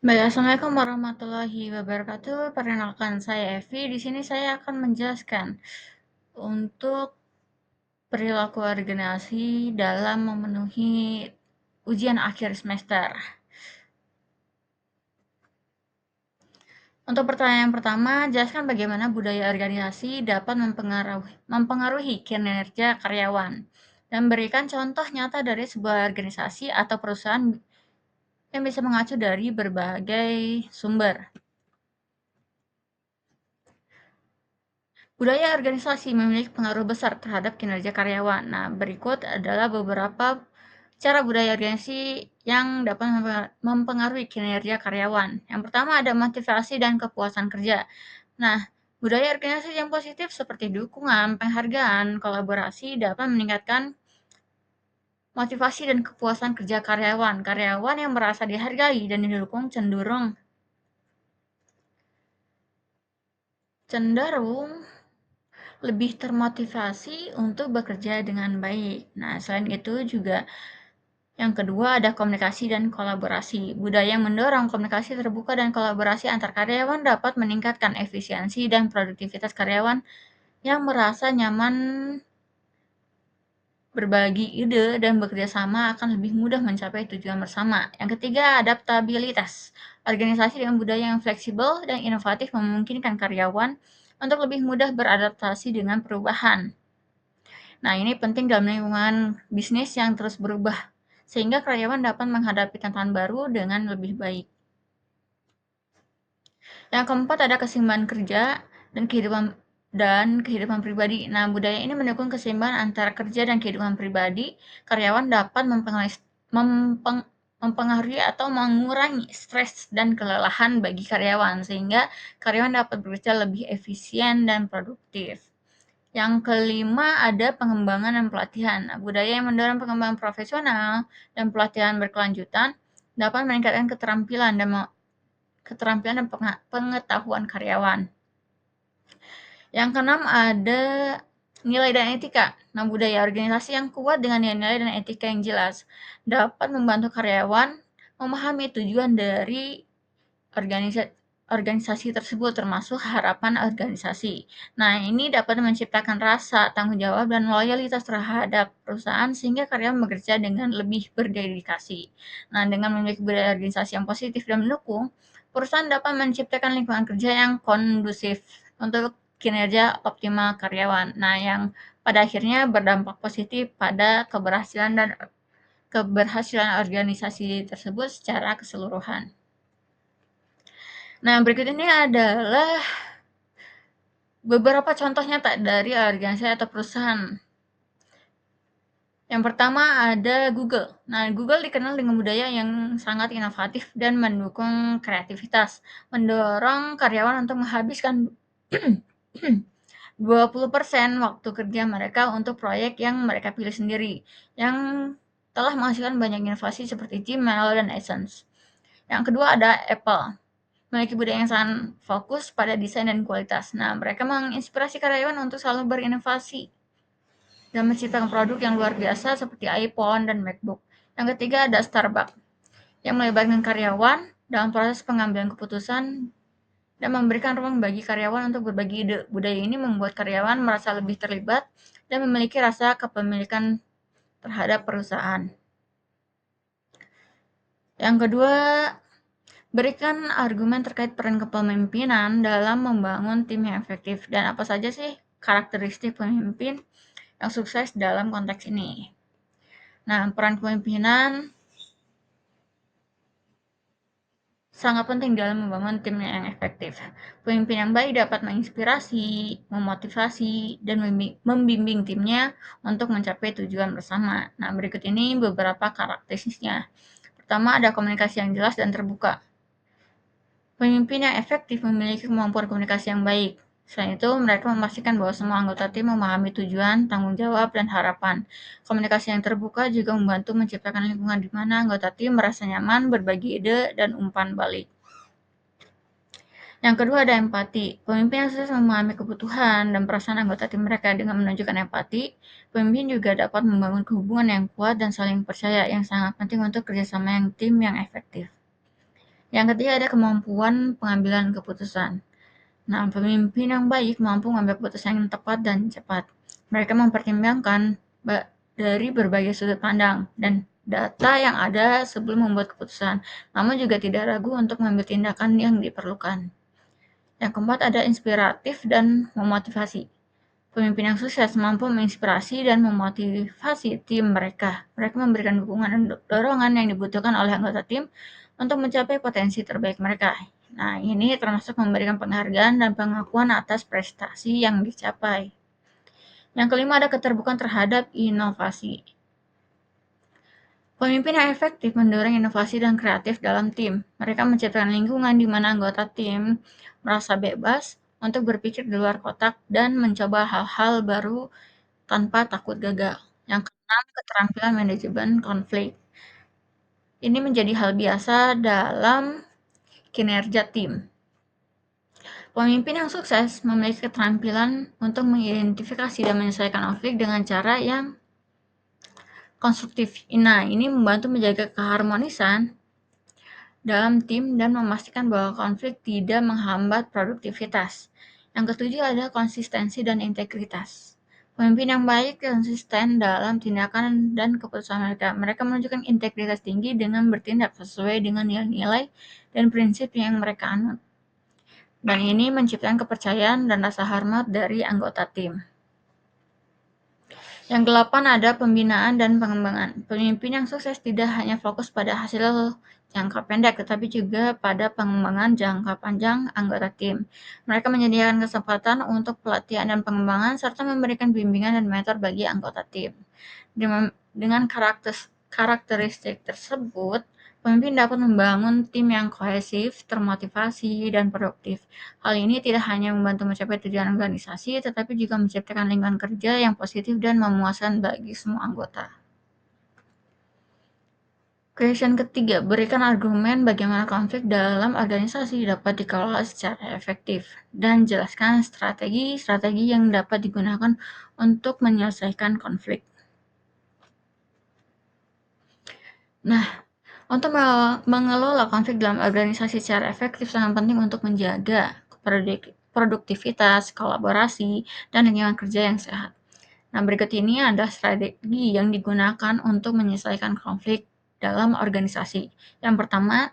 Baik, assalamualaikum warahmatullahi wabarakatuh. Perkenalkan saya Evi. Di sini saya akan menjelaskan untuk perilaku organisasi dalam memenuhi ujian akhir semester. Untuk pertanyaan pertama, jelaskan bagaimana budaya organisasi dapat mempengaruhi kinerja karyawan dan berikan contoh nyata dari sebuah organisasi atau perusahaan yang bisa mengacu dari berbagai sumber. Budaya organisasi memiliki pengaruh besar terhadap kinerja karyawan. Nah, berikut adalah beberapa cara budaya organisasi yang dapat mempengaruhi kinerja karyawan. Yang pertama ada motivasi dan kepuasan kerja. Nah, budaya organisasi yang positif seperti dukungan, penghargaan, kolaborasi dapat meningkatkan motivasi dan kepuasan kerja karyawan. Karyawan yang merasa dihargai dan didukung cenderung lebih termotivasi untuk bekerja dengan baik. Nah, selain itu juga yang kedua ada komunikasi dan kolaborasi. Budaya yang mendorong komunikasi terbuka dan kolaborasi antar karyawan dapat meningkatkan efisiensi dan produktivitas karyawan yang merasa nyaman berbagi ide dan bekerja sama akan lebih mudah mencapai tujuan bersama. Yang ketiga, adaptabilitas. Organisasi dengan budaya yang fleksibel dan inovatif memungkinkan karyawan untuk lebih mudah beradaptasi dengan perubahan. Nah, ini penting dalam lingkungan bisnis yang terus berubah, sehingga karyawan dapat menghadapi tantangan baru dengan lebih baik. Yang keempat ada keseimbangan kerja dan kehidupan pribadi. Nah, budaya ini mendukung keseimbangan antara kerja dan kehidupan pribadi. Karyawan dapat mempengaruhi atau mengurangi stres dan kelelahan bagi karyawan, sehingga karyawan dapat bekerja lebih efisien dan produktif. Yang kelima ada pengembangan dan pelatihan. Nah, budaya yang mendorong pengembangan profesional dan pelatihan berkelanjutan dapat meningkatkan keterampilan dan pengetahuan karyawan. Yang keenam ada nilai dan etika. Nah, budaya organisasi yang kuat dengan nilai dan etika yang jelas dapat membantu karyawan memahami tujuan dari organisasi organisasi tersebut, termasuk harapan organisasi. Nah, ini dapat menciptakan rasa tanggung jawab dan loyalitas terhadap perusahaan sehingga karyawan bekerja dengan lebih berdedikasi. Nah, dengan memiliki budaya organisasi yang positif dan mendukung, perusahaan dapat menciptakan lingkungan kerja yang kondusif untuk kinerja optimal karyawan. Nah, yang pada akhirnya berdampak positif pada keberhasilan organisasi tersebut secara keseluruhan. Nah, berikut ini adalah beberapa contoh nyata dari organisasi atau perusahaan. Yang pertama ada Google. Nah, Google dikenal dengan budaya yang sangat inovatif dan mendukung kreativitas, mendorong karyawan untuk menghabiskan 20% waktu kerja mereka untuk proyek yang mereka pilih sendiri, yang telah menghasilkan banyak inovasi seperti Gmail dan Essence. Yang kedua ada Apple. Memiliki budaya yang sangat fokus pada desain dan kualitas. Nah, mereka menginspirasi karyawan untuk selalu berinovasi dan menciptakan produk yang luar biasa seperti iPhone dan MacBook. Yang ketiga ada Starbucks, yang melibatkan karyawan dalam proses pengambilan keputusan dan memberikan ruang bagi karyawan untuk berbagi ide. Budaya ini membuat karyawan merasa lebih terlibat dan memiliki rasa kepemilikan terhadap perusahaan. Yang kedua, berikan argumen terkait peran kepemimpinan dalam membangun tim yang efektif dan apa saja sih karakteristik pemimpin yang sukses dalam konteks ini. Nah, peran kepemimpinan sangat penting dalam membangun tim yang efektif. Pemimpin yang baik dapat menginspirasi, memotivasi, dan membimbing timnya untuk mencapai tujuan bersama. Nah, berikut ini beberapa karakteristiknya. Pertama, ada komunikasi yang jelas dan terbuka. Pemimpin yang efektif memiliki kemampuan komunikasi yang baik. Selain itu, mereka memastikan bahwa semua anggota tim memahami tujuan, tanggung jawab, dan harapan. Komunikasi yang terbuka juga membantu menciptakan lingkungan di mana anggota tim merasa nyaman berbagi ide dan umpan balik. Yang kedua ada empati. Pemimpin yang sukses memahami kebutuhan dan perasaan anggota tim mereka dengan menunjukkan empati. Pemimpin juga dapat membangun hubungan yang kuat dan saling percaya yang sangat penting untuk kerjasama tim yang efektif. Yang ketiga ada kemampuan pengambilan keputusan. Nah, pemimpin yang baik mampu mengambil keputusan yang tepat dan cepat. Mereka mempertimbangkan dari berbagai sudut pandang dan data yang ada sebelum membuat keputusan, namun juga tidak ragu untuk mengambil tindakan yang diperlukan. Yang keempat ada inspiratif dan memotivasi. Pemimpin yang sukses mampu menginspirasi dan memotivasi tim mereka. Mereka memberikan dukungan dan dorongan yang dibutuhkan oleh anggota tim untuk mencapai potensi terbaik mereka. Nah, ini termasuk memberikan penghargaan dan pengakuan atas prestasi yang dicapai. Yang kelima ada keterbukaan terhadap inovasi. Pemimpin yang efektif mendorong inovasi dan kreatif dalam tim. Mereka menciptakan lingkungan di mana anggota tim merasa bebas untuk berpikir di luar kotak dan mencoba hal-hal baru tanpa takut gagal. Yang keenam, keterampilan manajemen konflik. Ini menjadi hal biasa dalam kinerja tim. Pemimpin yang sukses memiliki keterampilan untuk mengidentifikasi dan menyelesaikan konflik dengan cara yang konstruktif. Nah, ini membantu menjaga keharmonisan dalam tim dan memastikan bahwa konflik tidak menghambat produktivitas. Yang ketujuh ada konsistensi dan integritas. Pemimpin yang baik konsisten dalam tindakan dan keputusan mereka. Mereka menunjukkan integritas tinggi dengan bertindak sesuai dengan nilai-nilai dan prinsip yang mereka anut. Dan ini menciptakan kepercayaan dan rasa hormat dari anggota tim. Yang delapan ada pembinaan dan pengembangan. Pemimpin yang sukses tidak hanya fokus pada hasil jangka pendek, tetapi juga pada pengembangan jangka panjang anggota tim. Mereka menyediakan kesempatan untuk pelatihan dan pengembangan, serta memberikan bimbingan dan mentor bagi anggota tim. Dengan karakteristik tersebut, pemimpin dapat membangun tim yang kohesif, termotivasi, dan produktif. Hal ini tidak hanya membantu mencapai tujuan organisasi, tetapi juga menciptakan lingkungan kerja yang positif dan memuaskan bagi semua anggota. Question ketiga, berikan argumen bagaimana konflik dalam organisasi dapat dikelola secara efektif dan jelaskan strategi-strategi yang dapat digunakan untuk menyelesaikan konflik. Nah, untuk mengelola konflik dalam organisasi secara efektif sangat penting untuk menjaga produktivitas, kolaborasi, dan lingkungan kerja yang sehat. Nah, berikut ini adalah strategi yang digunakan untuk menyelesaikan konflik dalam organisasi. Yang pertama,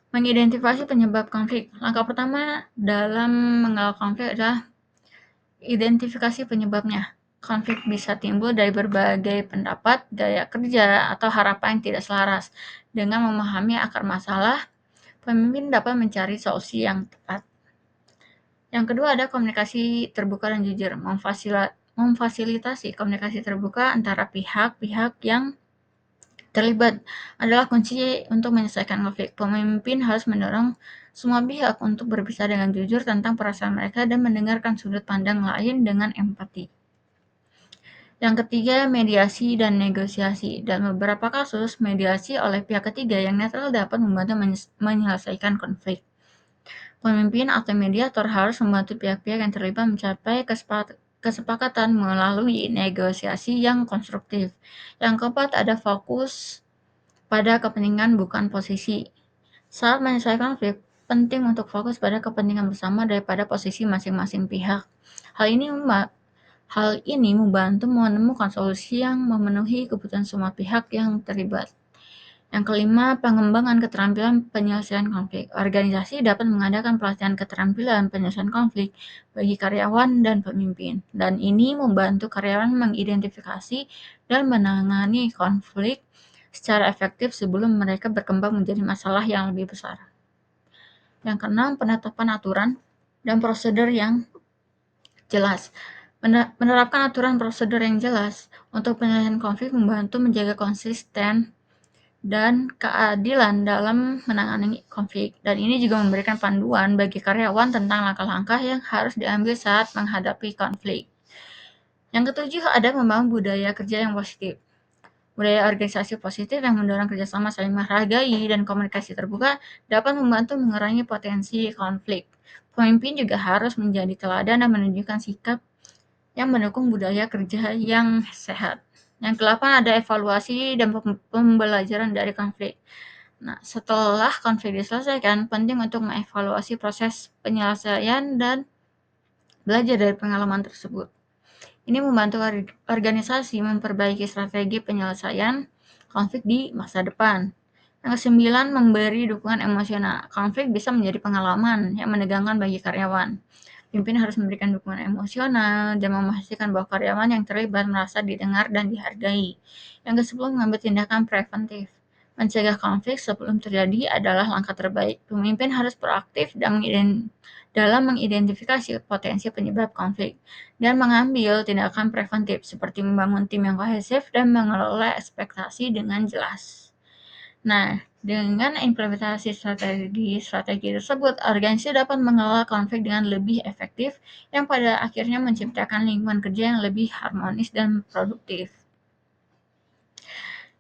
mengidentifikasi penyebab konflik. Langkah pertama dalam mengelola konflik adalah identifikasi penyebabnya. Konflik bisa timbul dari berbagai pendapat, gaya kerja, atau harapan yang tidak selaras. Dengan memahami akar masalah, pemimpin dapat mencari solusi yang tepat. Yang kedua ada komunikasi terbuka dan jujur. Memfasilitasi komunikasi terbuka antara pihak-pihak yang terlibat adalah kunci untuk menyelesaikan konflik. Pemimpin harus mendorong semua pihak untuk berbicara dengan jujur tentang perasaan mereka dan mendengarkan sudut pandang lain dengan empati. Yang ketiga, mediasi dan negosiasi. Dalam beberapa kasus, mediasi oleh pihak ketiga yang netral dapat membantu menyelesaikan konflik. Pemimpin atau mediator harus membantu pihak-pihak yang terlibat mencapai kesepakatan melalui negosiasi yang konstruktif. Yang keempat, ada fokus pada kepentingan bukan posisi. Saat menyelesaikan konflik, penting untuk fokus pada kepentingan bersama daripada posisi masing-masing pihak. Hal ini membantu menemukan solusi yang memenuhi kebutuhan semua pihak yang terlibat. Yang kelima, pengembangan keterampilan penyelesaian konflik. Organisasi dapat mengadakan pelatihan keterampilan penyelesaian konflik bagi karyawan dan pemimpin. Dan ini membantu karyawan mengidentifikasi dan menangani konflik secara efektif sebelum mereka berkembang menjadi masalah yang lebih besar. Yang keenam, penetapan aturan dan prosedur yang jelas. Menerapkan aturan prosedur yang jelas untuk penyelesaian konflik membantu menjaga konsisten dan keadilan dalam menangani konflik. Dan ini juga memberikan panduan bagi karyawan tentang langkah-langkah yang harus diambil saat menghadapi konflik. Yang ketujuh, ada membangun budaya kerja yang positif. Budaya organisasi positif yang mendorong kerjasama, saling menghargai, dan komunikasi terbuka dapat membantu mengurangi potensi konflik. Pemimpin juga harus menjadi teladan dan menunjukkan sikap yang mendukung budaya kerja yang sehat. Yang kedelapan ada evaluasi dan pembelajaran dari konflik. Nah, setelah konflik diselesaikan, penting untuk mengevaluasi proses penyelesaian dan belajar dari pengalaman tersebut. Ini membantu organisasi memperbaiki strategi penyelesaian konflik di masa depan. Yang kesembilan, memberi dukungan emosional. Konflik bisa menjadi pengalaman yang menegangkan bagi karyawan. Pemimpin harus memberikan dukungan emosional dan memastikan bahwa karyawan yang terlibat merasa didengar dan dihargai. Yang ke-10, mengambil tindakan preventif. Mencegah konflik sebelum terjadi adalah langkah terbaik. Pemimpin harus proaktif dalam mengidentifikasi potensi penyebab konflik dan mengambil tindakan preventif seperti membangun tim yang kohesif dan mengelola ekspektasi dengan jelas. Nah, dengan implementasi strategi tersebut, organisasi dapat mengelola konflik dengan lebih efektif yang pada akhirnya menciptakan lingkungan kerja yang lebih harmonis dan produktif.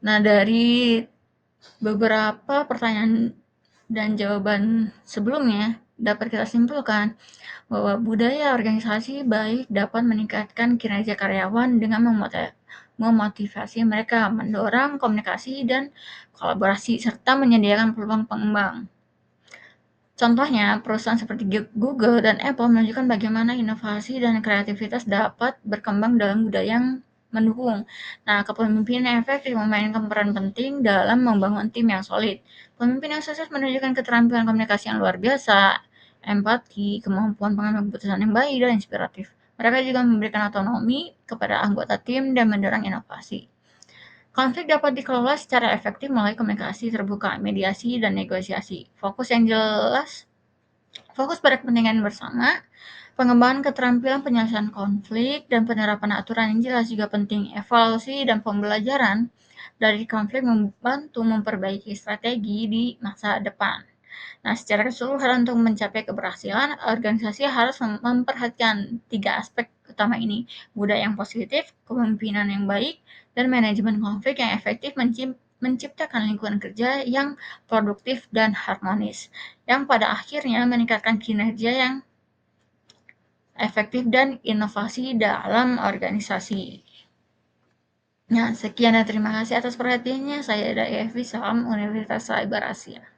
Nah, dari beberapa pertanyaan dan jawaban sebelumnya, dapat kita simpulkan bahwa budaya organisasi baik dapat meningkatkan kinerja karyawan dengan memotivasi mereka, mendorong komunikasi dan kolaborasi, serta menyediakan peluang pengembang. Contohnya, perusahaan seperti Google dan Apple menunjukkan bagaimana inovasi dan kreativitas dapat berkembang dalam budaya yang mendukung. Nah, kepemimpinan yang efektif memainkan peran penting dalam membangun tim yang solid. Pemimpin yang sukses menunjukkan keterampilan komunikasi yang luar biasa, empati, kemampuan pengambil keputusan yang baik dan inspiratif. Mereka juga memberikan otonomi kepada anggota tim dan mendorong inovasi. Konflik dapat dikelola secara efektif melalui komunikasi terbuka, mediasi, dan negosiasi. Fokus pada kepentingan bersama, pengembangan keterampilan penyelesaian konflik, dan penerapan aturan yang jelas juga penting. Evaluasi dan pembelajaran dari konflik membantu memperbaiki strategi di masa depan. Nah, secara keseluruhan untuk mencapai keberhasilan, organisasi harus memperhatikan 3 aspek utama ini: budaya yang positif, kepemimpinan yang baik, dan manajemen konflik yang efektif menciptakan lingkungan kerja yang produktif dan harmonis, yang pada akhirnya meningkatkan kinerja yang efektif dan inovasi dalam organisasi. Nah, sekian dan terima kasih atas perhatiannya. Saya Eda Evi, salam Universitas Cyber Asia.